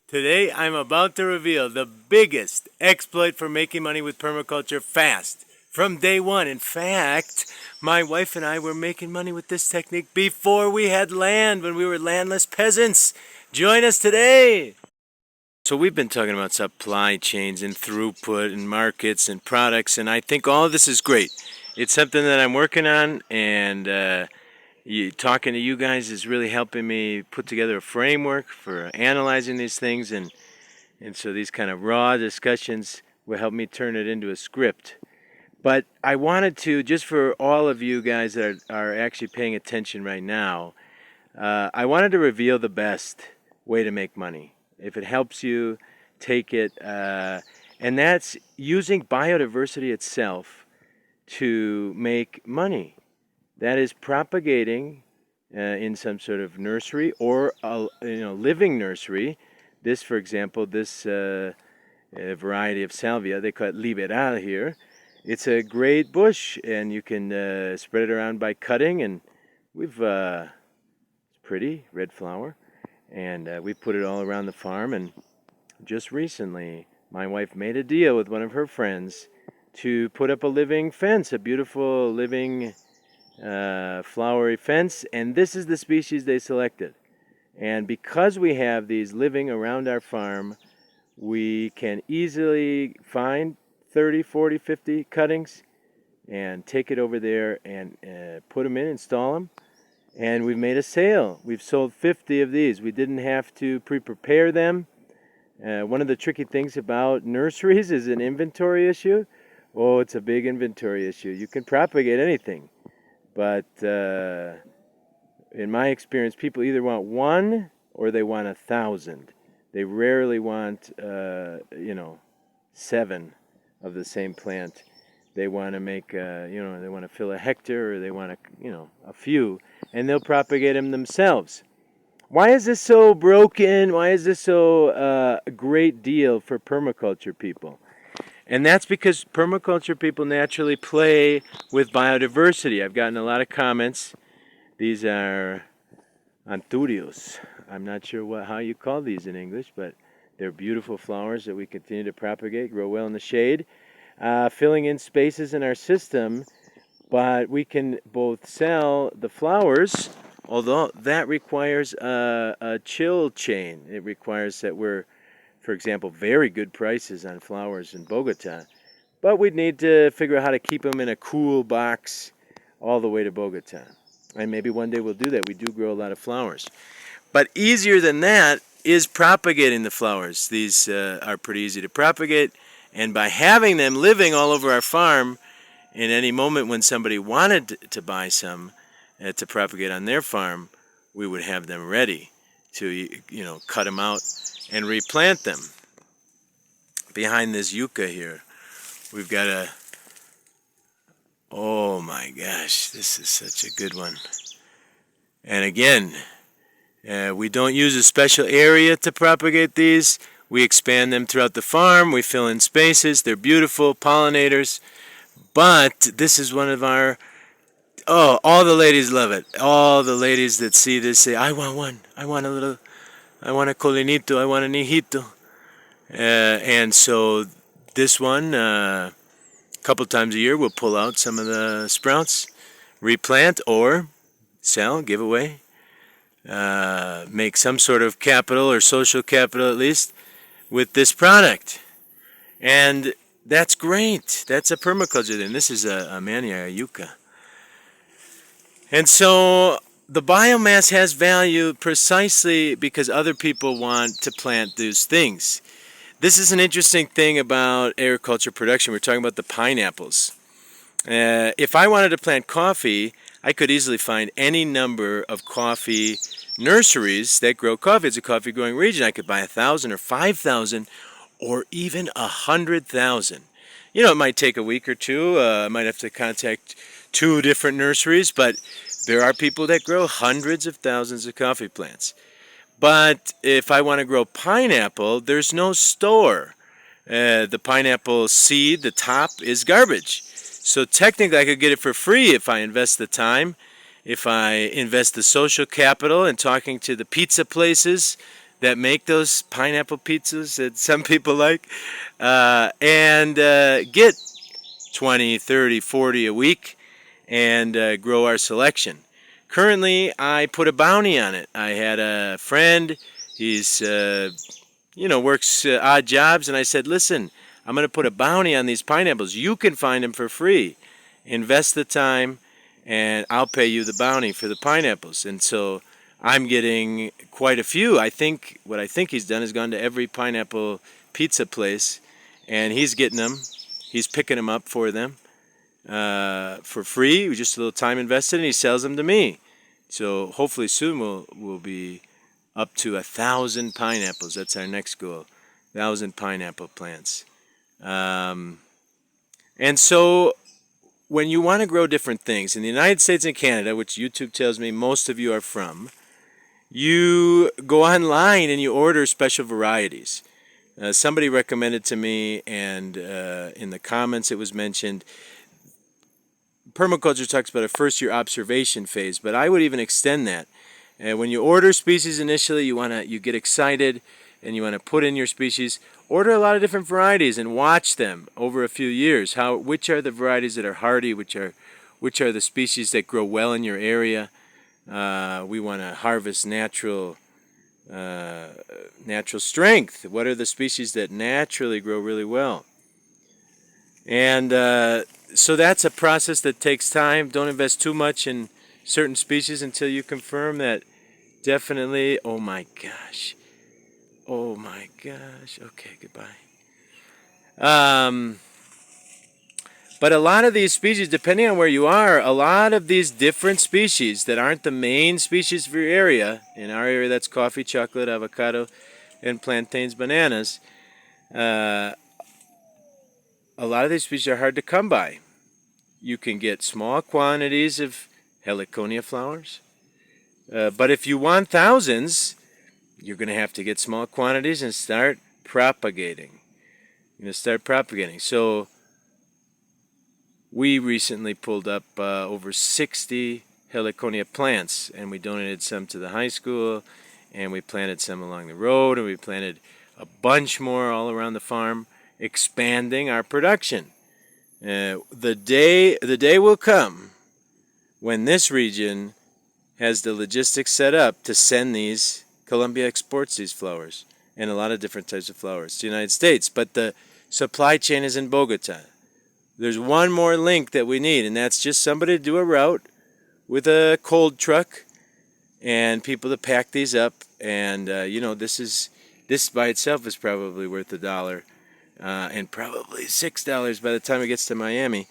Today I'm about to reveal the biggest exploit for making money with permaculture fast. From day one. In fact, my wife and I were making money with this technique before we had land, when we were landless peasants. Join us today! So we've been talking about supply chains and throughput and markets and products, and I think all of this is great. It's something that I'm working on, and talking to you guys is really helping me put together a framework for analyzing these things, and so these kind of raw discussions will help me turn it into a script. But I wanted to, just for all of you guys that are actually paying attention right now, I wanted to reveal the best way to make money. If it helps you, take it. And that's using biodiversity itself to make money. That is propagating in some sort of nursery or a living nursery. This, for example, this variety of salvia, they call it liberal here. It's a great bush, and you can spread it around by cutting. And we've it's pretty red flower, and we put it all around the farm. And just recently, my wife made a deal with one of her friends to put up a living fence, a beautiful living flowery fence, and this is the species they selected. And because we have these living around our farm, we can easily find 30, 40, 50 cuttings and take it over there and put them in, install them, and we've made a sale. We've sold 50 of these. We didn't have to pre-prepare them. One of the tricky things about nurseries is an inventory issue. Oh, it's a big inventory issue. You can propagate anything. But in my experience, people either want one or they want 1,000. They rarely want, 7 of the same plant. They want to make, they want to fill a hectare, or they want a few, and they'll propagate them themselves. Why is this so broken? Why is this so a great deal for permaculture people? And that's because permaculture people naturally play with biodiversity. I've gotten a lot of comments. These are anthurios. I'm not sure how you call these in English, but they're beautiful flowers that we continue to propagate, grow well in the shade, filling in spaces in our system. But we can both sell the flowers, although that requires a chill chain. It requires that we're, for example, very good prices on flowers in Bogota, but we'd need to figure out how to keep them in a cool box all the way to Bogota. And maybe one day we'll do that. We do grow a lot of flowers. But easier than that is propagating the flowers. These are pretty easy to propagate, and by having them living all over our farm, in any moment when somebody wanted to buy some to propagate on their farm, we would have them ready to cut them out and replant them. Behind this yucca here, we've got oh my gosh, this is such a good one. And again, we don't use a special area to propagate these. We expand them throughout the farm. We fill in spaces. They're beautiful pollinators. But this is one of our, all the ladies love it. All the ladies that see this say, I want one. I want a colinito, I want an hijito. And so this one, a couple times a year, we'll pull out some of the sprouts, replant, or sell, give away, make some sort of capital or social capital at least with this product. And that's great. That's a permaculture then. This is a mania, a yucca. And so the biomass has value precisely because other people want to plant those things. This is an interesting thing about agriculture production. We're talking about the pineapples. If I wanted to plant coffee, I could easily find any number of coffee nurseries that grow coffee. It's a coffee growing region. I could buy 1,000 or 5,000 or even 100,000. It might take a week or two. I might have to contact 2 different nurseries, but there are people that grow hundreds of thousands of coffee plants. But if I want to grow pineapple, there's no store. The pineapple seed, the top, is garbage. So technically I could get it for free if I invest the time, if I invest the social capital in talking to the pizza places that make those pineapple pizzas that some people like, and get 20, 30, 40 a week and grow our selection. Currently, I put a bounty on it. I had a friend, he's, works odd jobs, and I said, listen, I'm going to put a bounty on these pineapples. You can find them for free. Invest the time, and I'll pay you the bounty for the pineapples. And so I'm getting quite a few. What I think he's done is gone to every pineapple pizza place, and he's getting them. He's picking them up for them for free, just a little time invested, and he sells them to me. So hopefully soon we'll be up to 1,000 pineapples. That's our next goal, 1,000 pineapple plants. And so when you want to grow different things in the United States and Canada, which YouTube tells me most of you are from, you go online and you order special varieties. Somebody recommended to me, and in the comments it was mentioned, permaculture talks about a first-year observation phase, but I would even extend that. When you order species initially, you get excited and you want to put in your species. Order a lot of different varieties and watch them over a few years. Which are the varieties that are hardy? Which are the species that grow well in your area? We want to harvest natural strength. What are the species that naturally grow really well? And so that's a process that takes time. Don't invest too much in certain species until you confirm that definitely, oh my gosh. Okay, goodbye. But a lot of these species, depending on where you are, a lot of these different species that aren't the main species for your area, in our area that's coffee, chocolate, avocado, and plantains, bananas, a lot of these species are hard to come by. You can get small quantities of heliconia flowers, but if you want thousands, you're going to have to get small quantities and start propagating. So we recently pulled up over 60 heliconia plants, and we donated some to the high school, and we planted some along the road, and we planted a bunch more all around the farm, expanding our production. The day will come when this region has the logistics set up to send these. Colombia exports these flowers and a lot of different types of flowers to the United States, but the supply chain is in Bogota. There's one more link that we need, and that's just somebody to do a route with a cold truck and people to pack these up. And this by itself is probably worth $1 and probably $6 by the time it gets to Miami.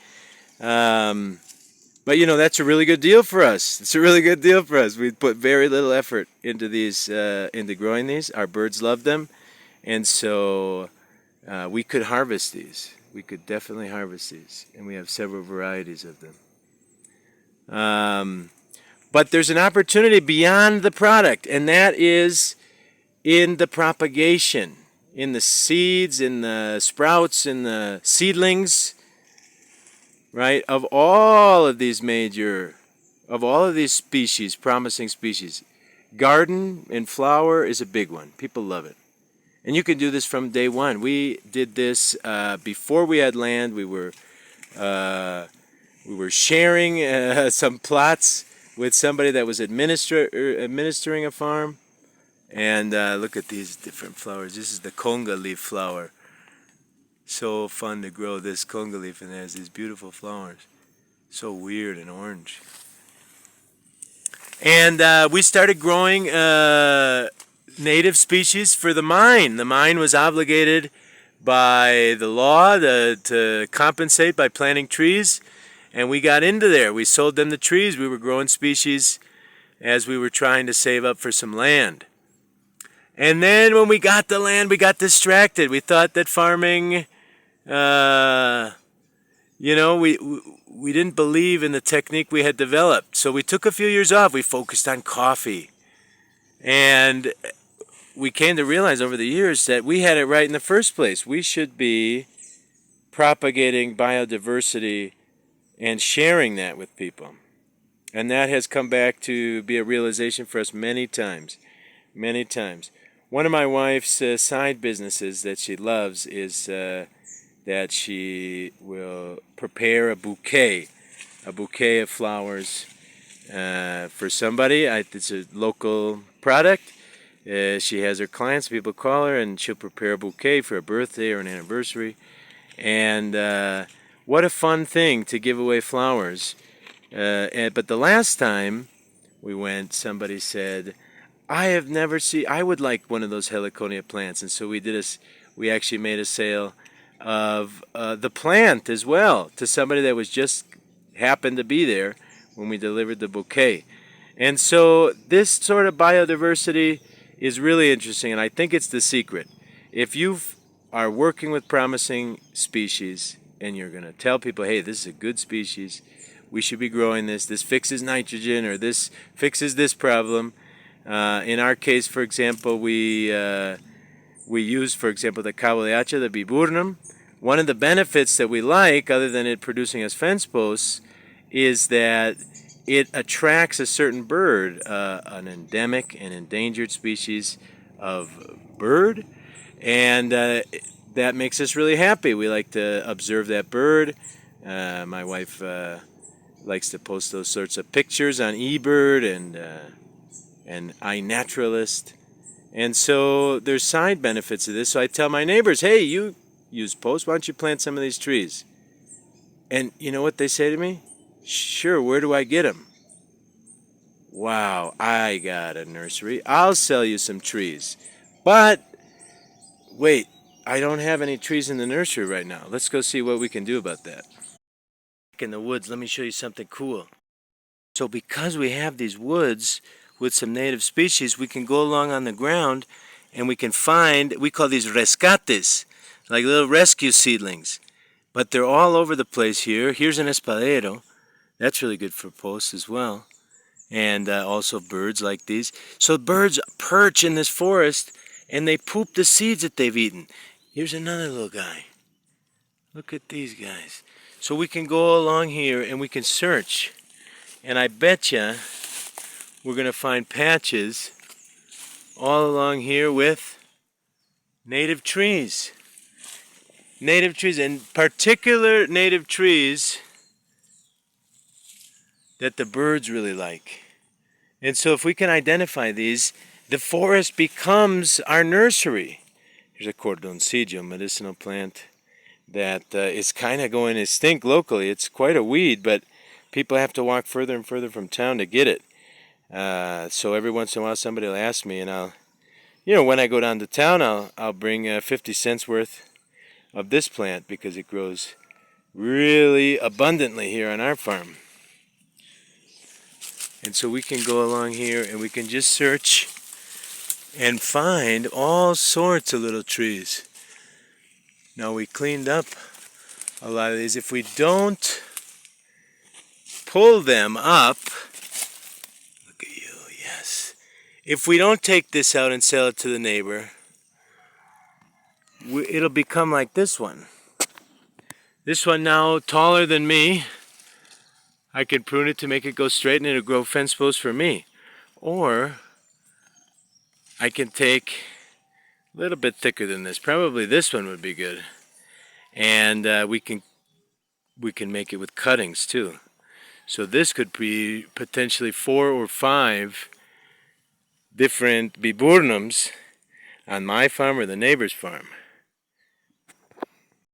But that's a really good deal for us. It's a really good deal for us. We put very little effort into these, into growing these. Our birds love them, and so we could harvest these. We could definitely harvest these, and we have several varieties of them. But there's an opportunity beyond the product, and that is in the propagation, in the seeds, in the sprouts, in the seedlings. Right, of all of these species, promising species, garden and flower is a big one. People love it. And you can do this from day one. We did this before we had land. We were sharing some plots with somebody that was administering a farm. And look at these different flowers. This is the conga leaf flower. So fun to grow this conga leaf, and it has these beautiful flowers. So weird and orange. And we started growing native species for the mine. The mine was obligated by the law to compensate by planting trees, and we got into there. We sold them the trees. We were growing species as we were trying to save up for some land. And then when we got the land, we got distracted. We thought that farming... we didn't believe in the technique we had developed. So we took a few years off. We focused on coffee. And we came to realize over the years that we had it right in the first place. We should be propagating biodiversity and sharing that with people. And that has come back to be a realization for us many times. Many times. one of my wife's side businesses that she loves is that she will prepare a bouquet of flowers for somebody. It's a local product. She has her clients, people call her, and she'll prepare a bouquet for a birthday or an anniversary. And what a fun thing to give away flowers. But the last time we went, somebody said, I would like one of those heliconia plants. And so we actually made a sale of the plant as well to somebody that was just happened to be there when we delivered the bouquet. And so this sort of biodiversity is really interesting, and I think it's the secret. If you are working with promising species and you're going to tell people, hey, this is a good species, we should be growing this fixes nitrogen, or this fixes this problem. In our case, for example, we use, for example, the Cavoliaca, the viburnum. One of the benefits that we like, other than it producing us fence posts, is that it attracts a certain bird, an endemic and endangered species of bird, and that makes us really happy. We like to observe that bird. My wife likes to post those sorts of pictures on eBird and iNaturalist. And so there's side benefits of this. So I tell my neighbors, hey, you use posts, why don't you plant some of these trees? And you know what they say to me? Sure, where do I get them? Wow, I got a nursery. I'll sell you some trees. But, wait, I don't have any trees in the nursery right now. Let's go see what we can do about that. In the woods, let me show you something cool. So because we have these woods with some native species, we can go along on the ground and we can find, we call these rescates, like little rescue seedlings. But they're all over the place here. Here's an espadero. That's really good for posts as well. And also birds like these. So birds perch in this forest and they poop the seeds that they've eaten. Here's another little guy. Look at these guys. So we can go along here and we can search. And I betcha we're going to find patches all along here with native trees. Native trees, and particular native trees that the birds really like. And so if we can identify these, the forest becomes our nursery. Here's a cordoncillo, medicinal plant that is kind of going extinct locally. It's quite a weed, but people have to walk further and further from town to get it. So every once in a while somebody will ask me, and I'll, when I go down to town, I'll bring 50 cents worth of this plant because it grows really abundantly here on our farm. And so we can go along here and we can just search and find all sorts of little trees. Now we cleaned up a lot of these. If we don't pull them up, look at you, yes. If we don't take this out and sell it to the neighbor, it'll become like this one. This one now taller than me. I can prune it to make it go straight and it'll grow fence posts for me. Or I can take a little bit thicker than this. Probably this one would be good. And we can make it with cuttings too. So this could be potentially 4 or 5 different viburnums on my farm or the neighbor's farm.